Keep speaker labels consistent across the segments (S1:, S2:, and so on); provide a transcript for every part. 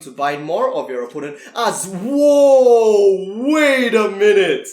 S1: to bind more of your opponent as... Whoa! Wait a minute!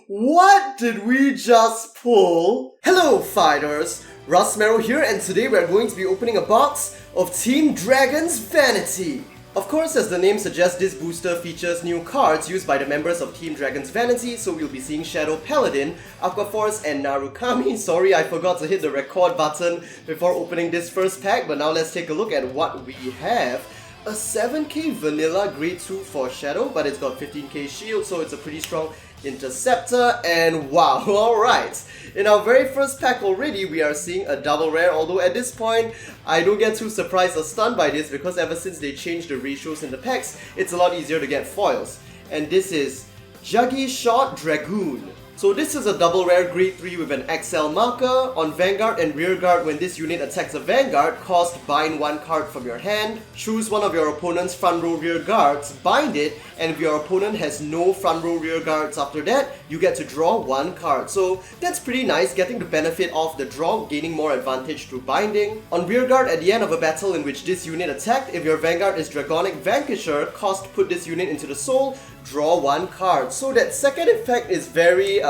S1: What did we just pull? Hello fighters! Rasmero here, and today we are going to be opening a box of Team Dragon's Vanity. Of course, as the name suggests, this booster features new cards used by the members of Team Dragon's Vanity, so we'll be seeing Shadow Paladin, Aquaforce and Narukami. Sorry, I forgot to hit the record button before opening this first pack, but now let's take a look at what we have. A 7k vanilla grade 2 for Shadow, but it's got 15k shield, so it's a pretty strong interceptor, and wow, alright. In our very first pack already, we are seeing a double rare, although at this point, I don't get too surprised or stunned by this because ever since they changed the ratios in the packs, it's a lot easier to get foils. And this is Juggy Shot Dragoon. So this is a double rare grade 3 with an XL marker. On Vanguard and Rearguard, when this unit attacks a Vanguard, cost bind one card from your hand. Choose one of your opponent's front row rear guards, bind it, and if your opponent has no front row rear guards after that, you get to draw one card. So that's pretty nice, getting the benefit of the draw, gaining more advantage through binding. On Rearguard, at the end of a battle in which this unit attacked, if your Vanguard is Dragonic Vanquisher, cost put this unit into the soul, draw one card. So that second effect is very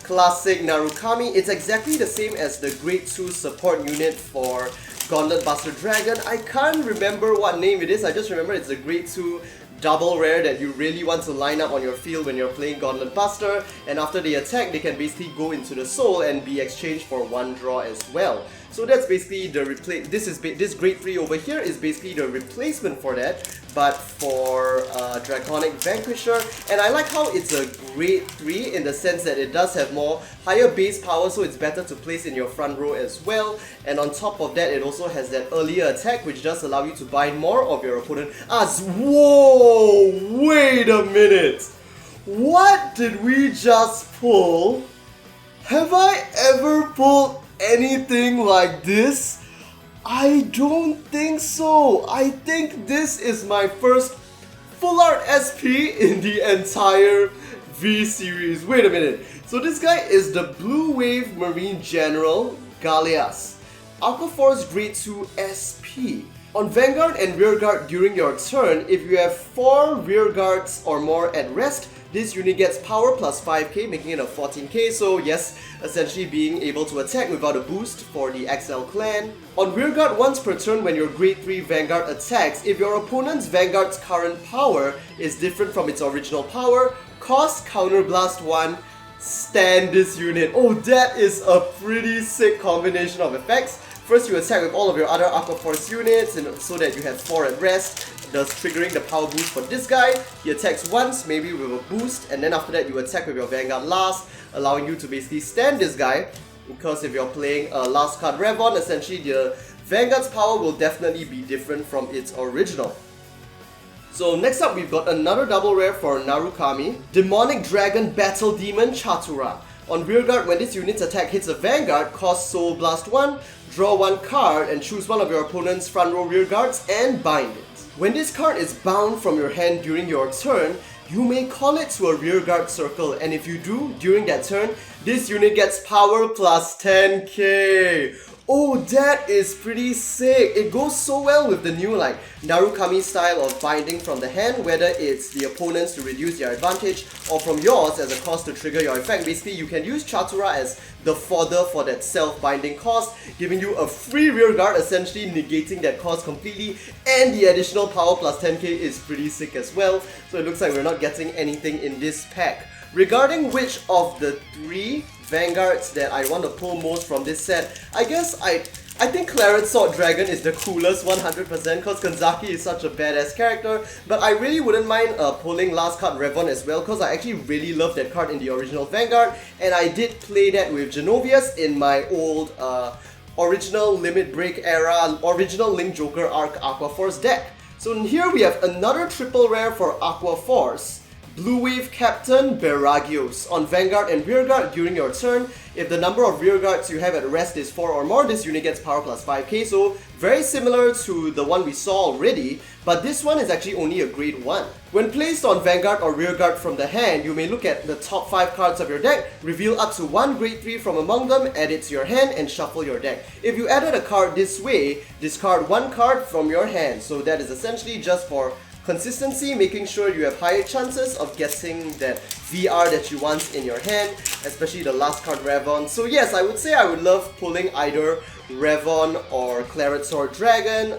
S1: classic Narukami. It's exactly the same as the grade 2 support unit for Gauntlet Buster Dragon. I can't remember what name it is, I just remember it's a grade 2 double rare that you really want to line up on your field when you're playing Gauntlet Buster, and after they attack, they can basically go into the soul and be exchanged for one draw as well. So that's basically the this grade 3 over here is basically the replacement for that, but for Dragonic Vanquisher. And I like how it's a grade 3 in the sense that it does have more higher base power, so it's better to place in your front row as well. And on top of that, it also has that earlier attack, which does allow you to bind more of your opponent as... Whoa! Wait a minute! What did we just pull? Have I ever pulled anything like this? I don't think so. I think this is my first full art SP in the entire V series. Wait a minute. So this guy is the Blue Wave Marine General Galeas, Aquaforce grade 2 SP. On Vanguard and Rearguard during your turn, if you have 4 Rearguards or more at rest, this unit gets power plus 5k, making it a 14k, so yes, essentially being able to attack without a boost for the XL clan. On Rearguard, once per turn when your grade 3 Vanguard attacks, if your opponent's Vanguard's current power is different from its original power, cost counterblast 1, stand this unit. Oh, that is a pretty sick combination of effects. First, you attack with all of your other Aquaforce units so that you have 4 at rest, thus triggering the power boost for this guy. He attacks once, maybe with a boost, and then after that you attack with your Vanguard last, allowing you to basically stand this guy, because if you're playing a last card Revon, essentially the Vanguard's power will definitely be different from its original. So next up, we've got another double rare for Narukami, Demonic Dragon Battle Demon Chatura. On Rearguard, when this unit's attack hits a Vanguard, cost Soul Blast 1, draw one card and choose one of your opponent's front row rear guards and bind it. When this card is bound from your hand during your turn, you may call it to a rearguard circle, and if you do, during that turn, this unit gets power plus 10k. Oh, that is pretty sick. It goes so well with the new Narukami style of binding from the hand, whether it's the opponent's to reduce their advantage or from yours as a cost to trigger your effect. Basically, you can use Chatura as the fodder for that self-binding cost, giving you a free rearguard, essentially negating that cost completely, and the additional power plus 10k is pretty sick as well. So it looks like we're not getting anything in this pack. Regarding which of the 3 Vanguards that I want to pull most from this set, I guess I think Claret Sword Dragon is the coolest 100% because Kanzaki is such a badass character, but I really wouldn't mind pulling Last Card Revon as well because I actually really love that card in the original Vanguard, and I did play that with Genovius in my old original Limit Break era, original Link Joker Arc Aquaforce deck. So here we have another triple rare for Aquaforce, Blue Wave Captain Beragios. On Vanguard and Rearguard during your turn, if the number of rearguards you have at rest is 4 or more, this unit gets power plus 5k, so very similar to the one we saw already, but this one is actually only a grade 1. When placed on Vanguard or Rearguard from the hand, you may look at the top 5 cards of your deck, reveal up to 1 grade 3 from among them, add it to your hand, and shuffle your deck. If you added a card this way, discard 1 card from your hand, so that is essentially just for consistency, making sure you have higher chances of getting that VR that you want in your hand, especially the last card Revon. So yes, I would say I would love pulling either Revon or Claret Sword Dragon.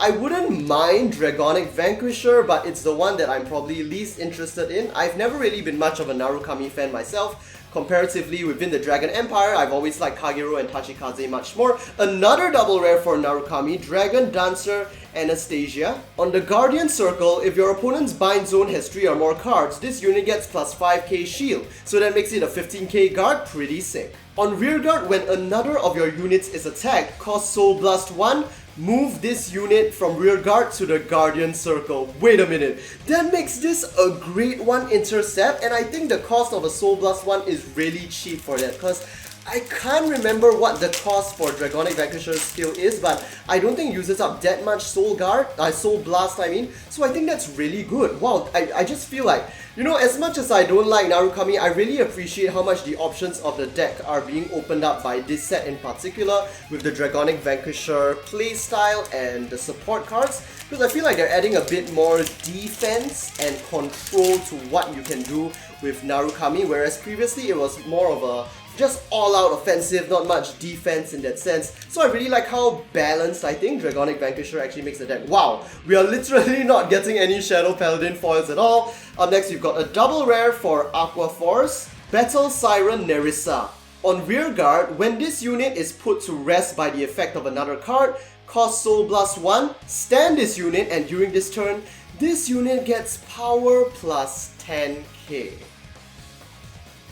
S1: I wouldn't mind Dragonic Vanquisher, but it's the one that I'm probably least interested in. I've never really been much of a Narukami fan myself. Comparatively, within the Dragon Empire, I've always liked Kagero and Tachikaze much more. Another double rare for Narukami, Dragon Dancer Anastasia. On the Guardian Circle, if your opponent's bind zone has 3 or more cards, this unit gets plus 5k shield, so that makes it a 15k guard, pretty sick. On Rearguard, when another of your units is attacked, cost Soul Blast 1, move this unit from Rearguard to the Guardian Circle. Wait a minute, that makes this a Grade 1 intercept, and I think the cost of a Soul Blast 1 is really cheap for that, because I can't remember what the cost for Dragonic Vanquisher's skill is, but I don't think it uses up that much Soul Blast, I mean. So I think that's really good. Wow, I just feel like, you know, as much as I don't like Narukami, I really appreciate how much the options of the deck are being opened up by this set in particular, with the Dragonic Vanquisher playstyle and the support cards, because I feel like they're adding a bit more defense and control to what you can do with Narukami, whereas previously it was more of a just all-out offensive, not much defense in that sense. So I really like how balanced I think Dragonic Vanquisher actually makes the deck. Wow, we are literally not getting any Shadow Paladin foils at all. Up next, you've got a double rare for Aqua Force, Battle Siren Nerissa. On Rearguard, when this unit is put to rest by the effect of another card, cost Soul Blast 1, stand this unit, and during this turn, this unit gets power plus 10k.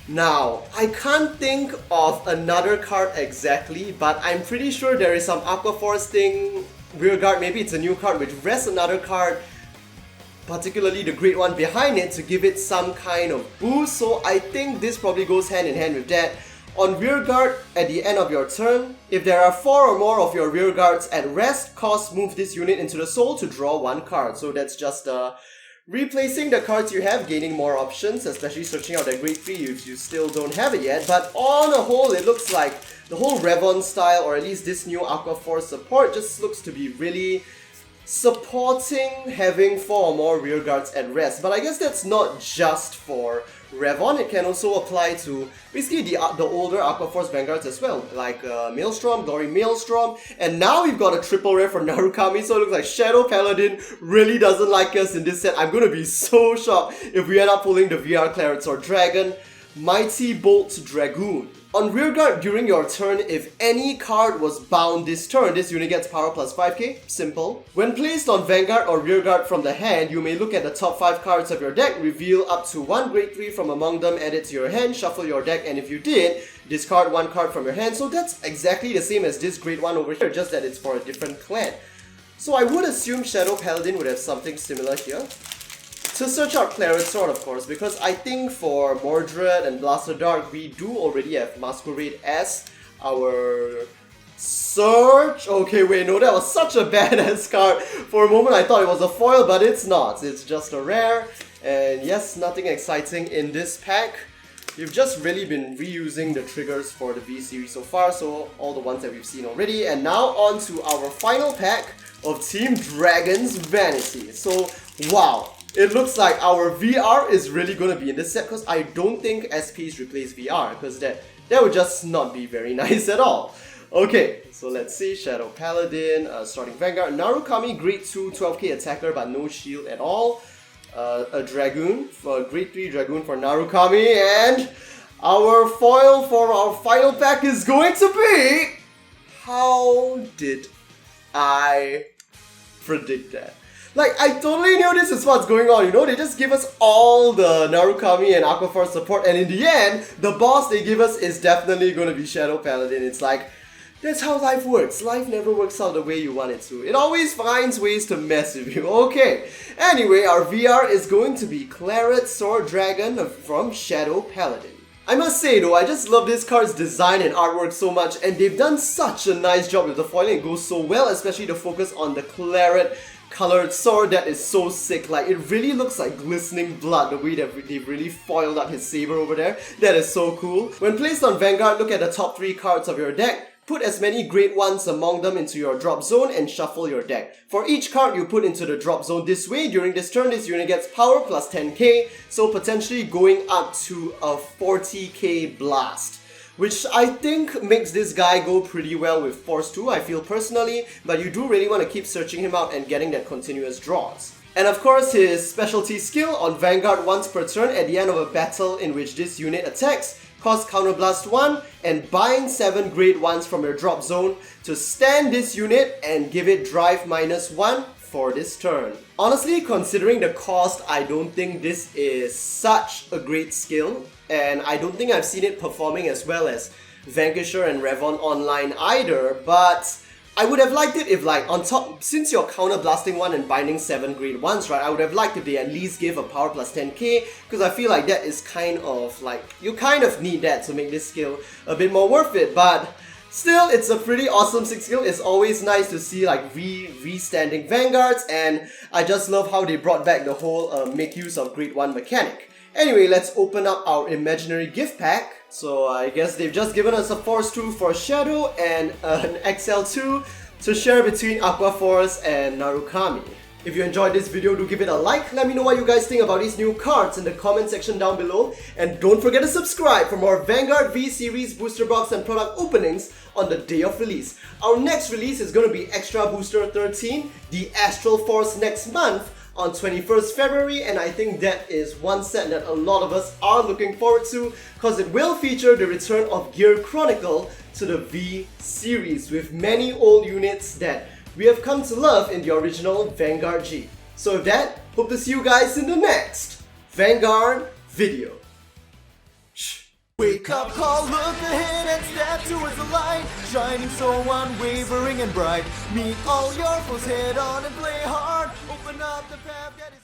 S1: Now, I can't think of another card exactly, but I'm pretty sure there is some Aqua Force thing, Rearguard, maybe it's a new card which rests another card, particularly the Great One behind it, to give it some kind of boost, so I think this probably goes hand in hand with that. On Rearguard, at the end of your turn, if there are 4 or more of your Rearguards at rest, cost move this unit into the soul to draw 1 card, so that's just replacing the cards you have, gaining more options, especially searching out that Grade 3 if you still don't have it yet. But on a whole, it looks like the whole Revon style, or at least this new Aqua Force support, just looks to be really supporting having 4 or more Rearguards at rest. But I guess that's not just for Revon, it can also apply to basically the older Aqua Force Vanguards as well, like Maelstrom, Glory Maelstrom, and now we've got a triple rare for Narukami, so it looks like Shadow Paladin really doesn't like us in this set. I'm gonna be so shocked if we end up pulling the VR Claret Sword Dragon, Mighty Bolt Dragoon. On Rearguard, during your turn, if any card was bound this turn, this unit gets power plus 5k. Simple. When placed on Vanguard or Rearguard from the hand, you may look at the top 5 cards of your deck, reveal up to 1 Grade 3 from among them, add it to your hand, shuffle your deck, and if you did, discard 1 card from your hand. So that's exactly the same as this Grade 1 over here, just that it's for a different clan. So I would assume Shadow Paladin would have something similar here. To search out Claret Sword, of course, because I think for Mordred and Blaster Dark, we do already have Masquerade as our search. Okay, wait, no, that was such a badass card. For a moment I thought it was a foil, but it's not. It's just a rare. And yes, nothing exciting in this pack. You've just really been reusing the triggers for the V series so far, so all the ones that we've seen already. And now on to our final pack of Team Dragon's Vanity. So, wow. It looks like our VR is really going to be in this set, because I don't think SPs replace VR, because that would just not be very nice at all. Okay, so let's see. Shadow Paladin, starting Vanguard, Narukami, Grade 2, 12k attacker but no shield at all. A Dragoon, for Grade 3 Dragoon for Narukami, and our foil for our final pack is going to be... How did I predict that? Like, I totally knew this is what's going on, you know? They just give us all the Narukami and Aqua Force support, and in the end, the boss they give us is definitely going to be Shadow Paladin. It's like, that's how life works. Life never works out the way you want it to. It always finds ways to mess with you. Okay, anyway, our VR is going to be Claret Sword Dragon from Shadow Paladin. I must say though, I just love this card's design and artwork so much, and they've done such a nice job with the foiling. It goes so well, especially the focus on the claret colored sword. That is so sick. Like, it really looks like glistening blood, the way that they've really foiled up his saber over there. That is so cool. When placed on Vanguard, look at the top 3 cards of your deck. Put as many Grade 1s among them into your drop zone and shuffle your deck. For each card you put into the drop zone this way, during this turn this unit gets power plus 10k, so potentially going up to a 40k blast, which I think makes this guy go pretty well with Force 2, I feel personally, but you do really want to keep searching him out and getting that continuous draws. And of course, his specialty skill on Vanguard once per turn at the end of a battle in which this unit attacks, cost Counterblast 1 and bind 7 Grade 1s from your drop zone to stand this unit and give it drive -1 for this turn. Honestly, considering the cost, I don't think this is such a great skill, and I don't think I've seen it performing as well as Vanquisher and Revon Online either, but I would have liked it if, like, on top, since you're counterblasting 1 and binding 7 Grade 1s, right, I would have liked if they at least give a power plus 10k, because I feel like that is kind of, like, you kind of need that to make this skill a bit more worth it, but still, it's a pretty awesome 6 skill. It's always nice to see, like, re-standing Vanguards, and I just love how they brought back the whole make use of Grade 1 mechanic. Anyway, let's open up our imaginary gift pack. So I guess they've just given us a Force 2 for Shadow and an XL2 to share between Aqua Force and Narukami. If you enjoyed this video, do give it a like. Let me know what you guys think about these new cards in the comment section down below. And don't forget to subscribe for more Vanguard V-Series booster box and product openings on the day of release. Our next release is going to be Extra Booster 13, the Astral Force next month, on 21st February, and I think that is one set that a lot of us are looking forward to, because it will feature the return of Gear Chronicle to the V-Series with many old units that we have come to love in the original Vanguard G. So with that, hope to see you guys in the next Vanguard video.
S2: Wake up call, look ahead and step towards the light, shining so unwavering and bright. Meet all your foes head on and play hard, open up the path that is